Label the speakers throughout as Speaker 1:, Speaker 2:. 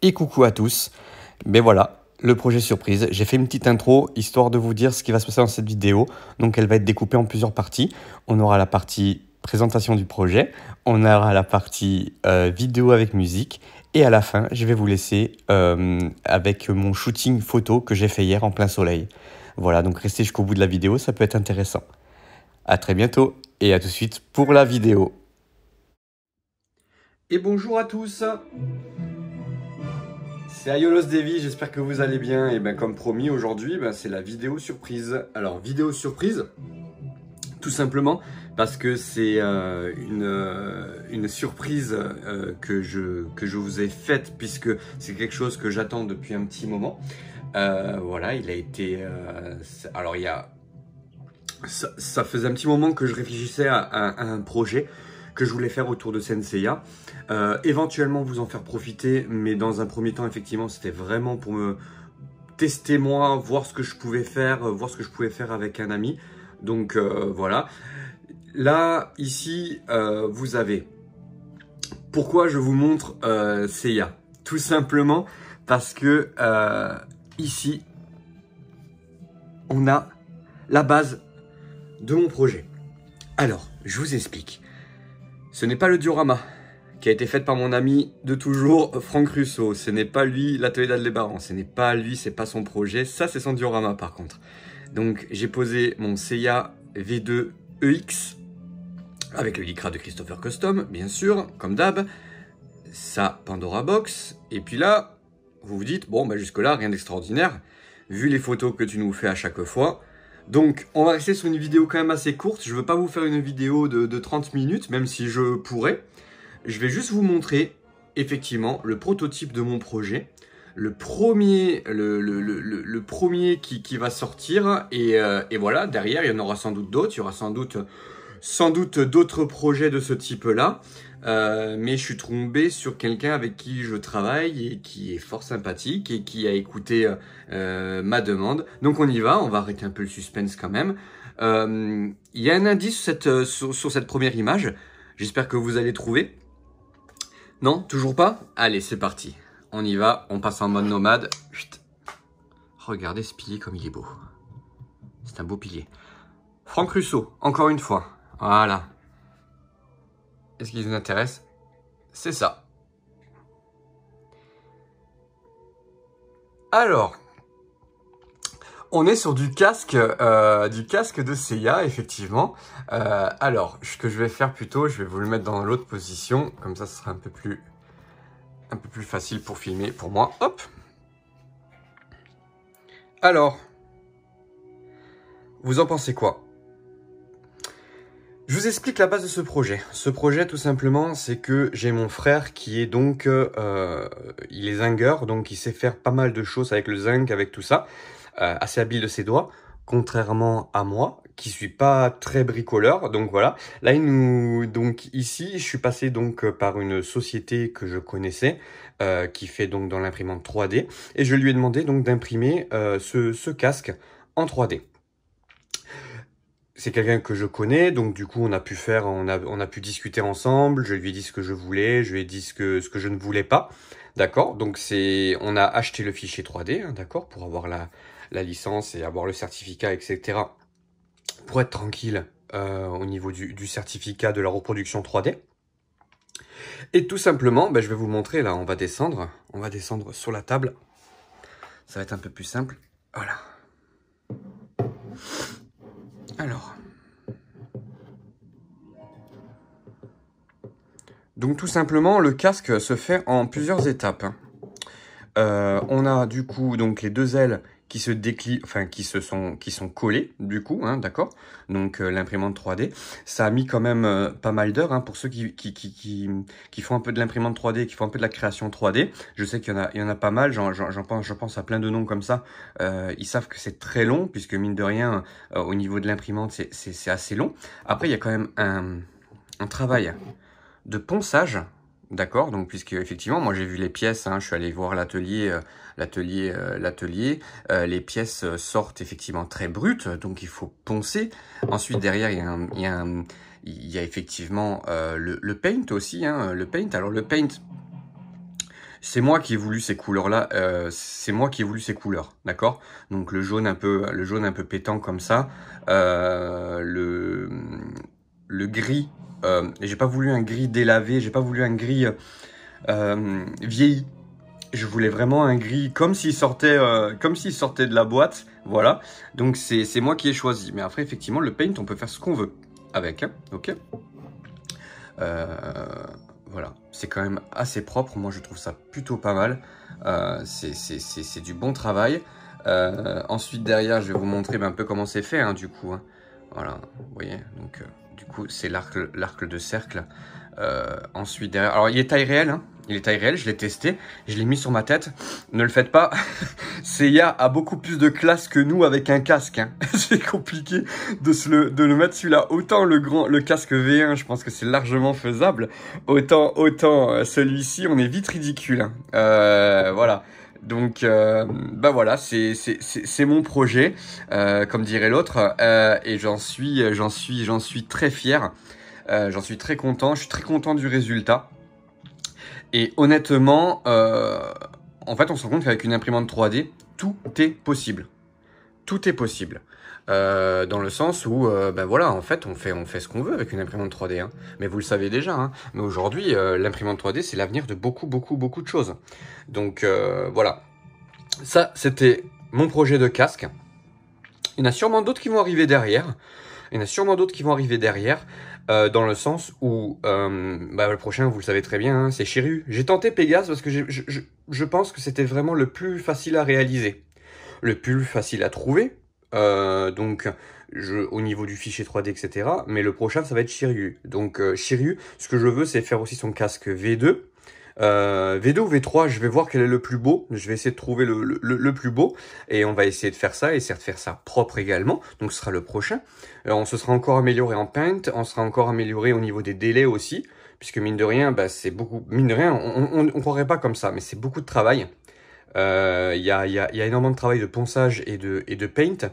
Speaker 1: et coucou à tous. Mais voilà, le projet surprise. J'ai fait une petite intro histoire de vous dire ce qui va se passer dans cette vidéo. Donc elle va être découpée en plusieurs parties. On aura la partie présentation du projet, on aura la partie vidéo avec musique et à la fin, je vais vous laisser avec mon shooting photo que j'ai fait hier en plein soleil. Voilà, donc restez jusqu'au bout de la vidéo, ça peut être intéressant. À très bientôt et à tout de suite pour la vidéo. Et bonjour à tous, c'est Ayolos Devi, j'espère que vous allez bien. Et bien comme promis aujourd'hui, c'est la vidéo surprise. Alors vidéo surprise, tout simplement parce que c'est une surprise que je vous ai faite, puisque c'est quelque chose que j'attends depuis un petit moment. Voilà, il a été... alors il y a... Ça faisait un petit moment que je réfléchissais à un projet que je voulais faire autour de Senseiya. Éventuellement vous en faire profiter, mais dans un premier temps, effectivement, c'était vraiment pour me tester moi, voir ce que je pouvais faire, avec un ami. Donc voilà. Là, ici, vous avez... Pourquoi je vous montre Seiya? Tout simplement parce que ici, on a la base de mon projet. Alors, je vous explique. Ce n'est pas le diorama qui a été fait par mon ami de toujours, Franck Russo. Ce n'est pas lui, l'atelier d'Adlébaran. Ce n'est pas lui, c'est pas son projet. Ça, c'est son diorama par contre. Donc, j'ai posé mon Seiya V2 EX avec le Lycra de Christopher Custom, bien sûr, comme d'hab. Sa Pandora Box. Et puis là, vous vous dites, bon, jusque-là, rien d'extraordinaire, vu les photos que tu nous fais à chaque fois. Donc, on va rester sur une vidéo quand même assez courte. Je ne veux pas vous faire une vidéo de 30 minutes, même si je pourrais. Je vais juste vous montrer, effectivement, le prototype de mon projet. Le premier qui va sortir. Et voilà, derrière, il y en aura sans doute d'autres. Il y aura sans doute d'autres projets de ce type-là. Mais je suis tombé sur quelqu'un avec qui je travaille et qui est fort sympathique et qui a écouté ma demande. Donc on y va, on va arrêter un peu le suspense quand même. Il y a un indice sur cette première image. J'espère que vous allez trouver. Non, toujours pas? Allez, c'est parti. On y va, on passe en mode nomade. Chut. Regardez ce pilier comme il est beau. C'est un beau pilier. Franck Russo, encore une fois. Voilà. Est-ce qu'il vous intéresse? C'est ça. Alors, on est sur du casque de Seiya, effectivement. Alors, ce que je vais faire plutôt, je vais vous le mettre dans l'autre position, comme ça, ce sera un peu plus facile pour filmer pour moi. Hop. Alors, vous en pensez quoi? Je vous explique la base de ce projet. Ce projet, tout simplement, c'est que j'ai mon frère qui est donc... il est zingueur, donc il sait faire pas mal de choses avec le zinc, avec tout ça. Assez habile de ses doigts, contrairement à moi, qui suis pas très bricoleur. Donc voilà. Là, donc ici, je suis passé donc par une société que je connaissais, qui fait donc dans l'imprimante 3D. Et je lui ai demandé donc d'imprimer ce casque en 3D. C'est quelqu'un que je connais, donc du coup on a pu discuter ensemble, je lui ai dit ce que je voulais, je lui ai dit ce que je ne voulais pas, d'accord? Donc on a acheté le fichier 3D, hein, d'accord, pour avoir la licence et avoir le certificat, etc. Pour être tranquille au niveau du certificat de la reproduction 3D. Et tout simplement, je vais vous montrer, là on va descendre sur la table, ça va être un peu plus simple, voilà. Alors, donc tout simplement, le casque se fait en plusieurs étapes. On a du coup donc les deux ailes qui se déclinent, enfin qui sont collées du coup, hein, d'accord. Donc l'imprimante 3D, ça a mis quand même pas mal d'heures, hein, pour ceux qui font un peu de l'imprimante 3D, qui font un peu de la création 3D. Je sais qu'il y en a pas mal. Je pense à plein de noms comme ça. Ils savent que c'est très long, puisque mine de rien, au niveau de l'imprimante, c'est assez long. Après, il y a quand même un travail de ponçage. D'accord, donc puisque effectivement, moi j'ai vu les pièces, hein, je suis allé voir l'atelier, les pièces sortent effectivement très brutes, donc il faut poncer. Ensuite derrière il y a effectivement le paint aussi, hein, le paint. Alors le paint, c'est moi qui ai voulu ces couleurs-là, c'est moi qui ai voulu ces couleurs, d'accord? Donc le jaune un peu pétant comme ça, le gris, j'ai pas voulu un gris délavé, j'ai pas voulu un gris vieilli. Je voulais vraiment un gris comme s'il sortait de la boîte, voilà. Donc c'est moi qui ai choisi. Mais après, effectivement, le paint, on peut faire ce qu'on veut avec, hein, ok. Voilà, c'est quand même assez propre. Moi, je trouve ça plutôt pas mal. C'est du bon travail. Ensuite, derrière, je vais vous montrer un peu comment c'est fait, hein, du coup. Hein. Voilà, vous voyez. Donc, du coup, c'est l'arc de cercle. Ensuite, derrière... Alors, il est taille réelle, hein. Il est taille réelle, je l'ai testé, je l'ai mis sur ma tête. Ne le faites pas. Seiya a beaucoup plus de classe que nous avec un casque. Hein. C'est compliqué de le mettre celui-là. Autant le casque V1, je pense que c'est largement faisable. Autant celui-ci, on est vite ridicule. Hein. Voilà. Donc, bah voilà, c'est mon projet, comme dirait l'autre, et j'en suis très fier. J'en suis très content. Je suis très content du résultat. Et honnêtement, en fait, on se rend compte qu'avec une imprimante 3D, tout est possible. Tout est possible. Dans le sens où, ben voilà, en fait, on fait ce qu'on veut avec une imprimante 3D. Hein. Mais vous le savez déjà. Hein. Mais aujourd'hui, l'imprimante 3D, c'est l'avenir de beaucoup de choses. Donc, voilà. Ça, c'était mon projet de casque. Il y en a sûrement d'autres qui vont arriver derrière. Dans le sens où le prochain, vous le savez très bien, hein, c'est Shiryu. J'ai tenté Pégase parce que je pense que c'était vraiment le plus facile à réaliser, le plus facile à trouver, au niveau du fichier 3D, etc. Mais le prochain, ça va être Shiryu. Donc Shiryu, ce que je veux, c'est faire aussi son casque V2. V2 ou V3, je vais voir quel est le plus beau. Je vais essayer de trouver le plus beau. Et on va essayer de faire ça, essayer de faire ça propre également. Donc ce sera le prochain. On se sera encore amélioré en paint. On sera encore amélioré au niveau des délais aussi. Puisque mine de rien, c'est beaucoup... Mine de rien, on croirait pas comme ça, mais c'est beaucoup de travail. Il y a énormément de travail de ponçage et de paint.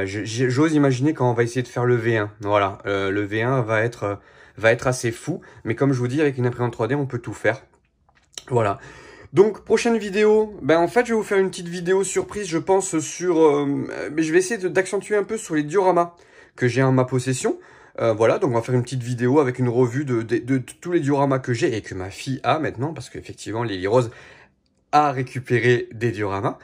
Speaker 1: J'ose imaginer quand on va essayer de faire le V1. Voilà, le V1 va être assez fou, mais comme je vous dis, avec une imprimante 3D, on peut tout faire. Voilà. Donc, prochaine vidéo, en fait, je vais vous faire une petite vidéo surprise, je pense, sur... mais je vais essayer d'accentuer un peu sur les dioramas que j'ai en ma possession. Voilà, donc on va faire une petite vidéo avec une revue de tous les dioramas que j'ai et que ma fille a maintenant, parce qu'effectivement, Lily Rose a récupéré des dioramas.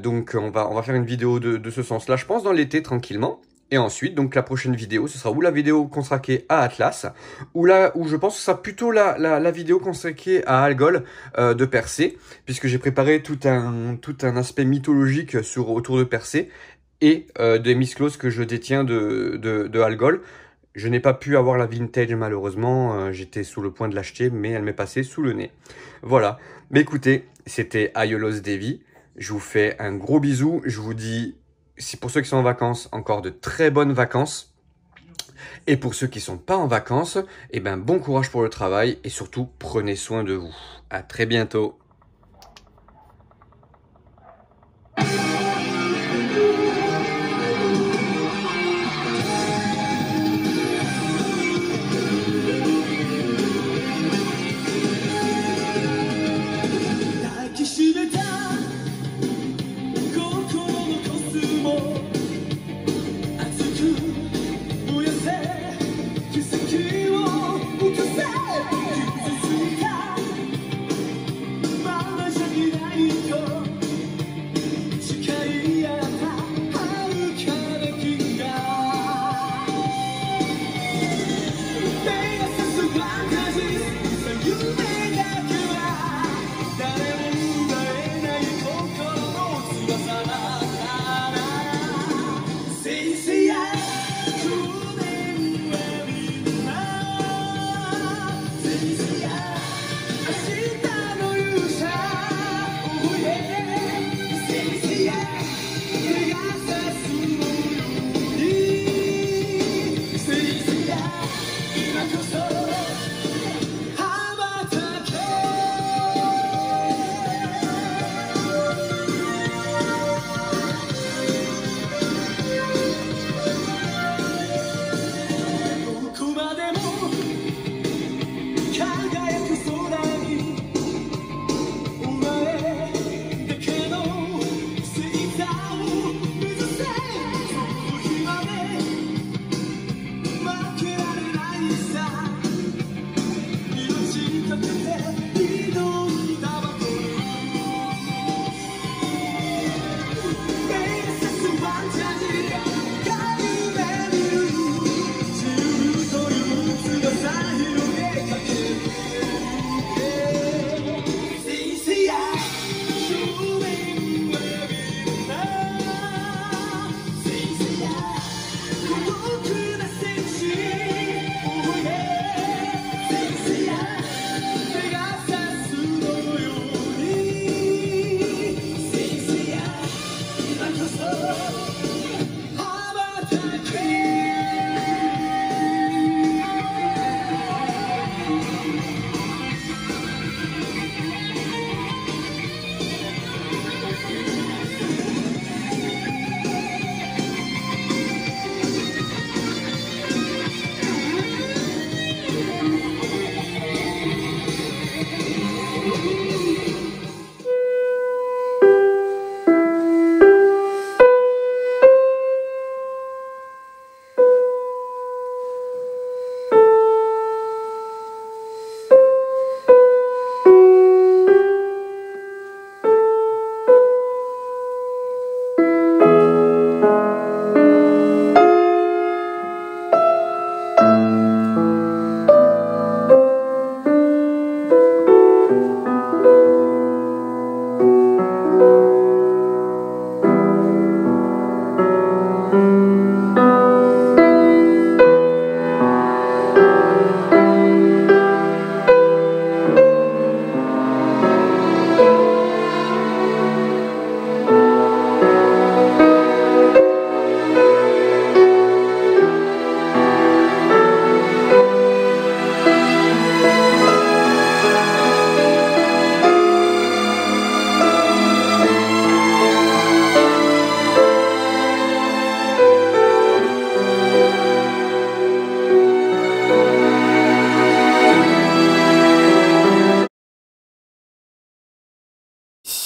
Speaker 1: Donc, on va faire une vidéo de ce sens-là, je pense, dans l'été, tranquillement. Et ensuite, donc la prochaine vidéo, ce sera ou la vidéo consacrée à Atlas, ou je pense que ce sera plutôt la vidéo consacrée à Algol de Persée, puisque j'ai préparé tout un aspect mythologique autour de Persée et des Misclos que je détiens de Algol. Je n'ai pas pu avoir la vintage malheureusement, j'étais sous le point de l'acheter, mais elle m'est passée sous le nez. Voilà, mais écoutez, c'était Aiolos Devi, je vous fais un gros bisou, je vous dis... Si pour ceux qui sont en vacances, encore de très bonnes vacances. Et pour ceux qui sont pas en vacances, bon courage pour le travail et surtout prenez soin de vous. À très bientôt.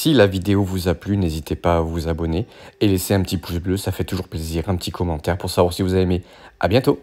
Speaker 1: Si la vidéo vous a plu, n'hésitez pas à vous abonner et laisser un petit pouce bleu, ça fait toujours plaisir, un petit commentaire pour savoir si vous avez aimé. À bientôt!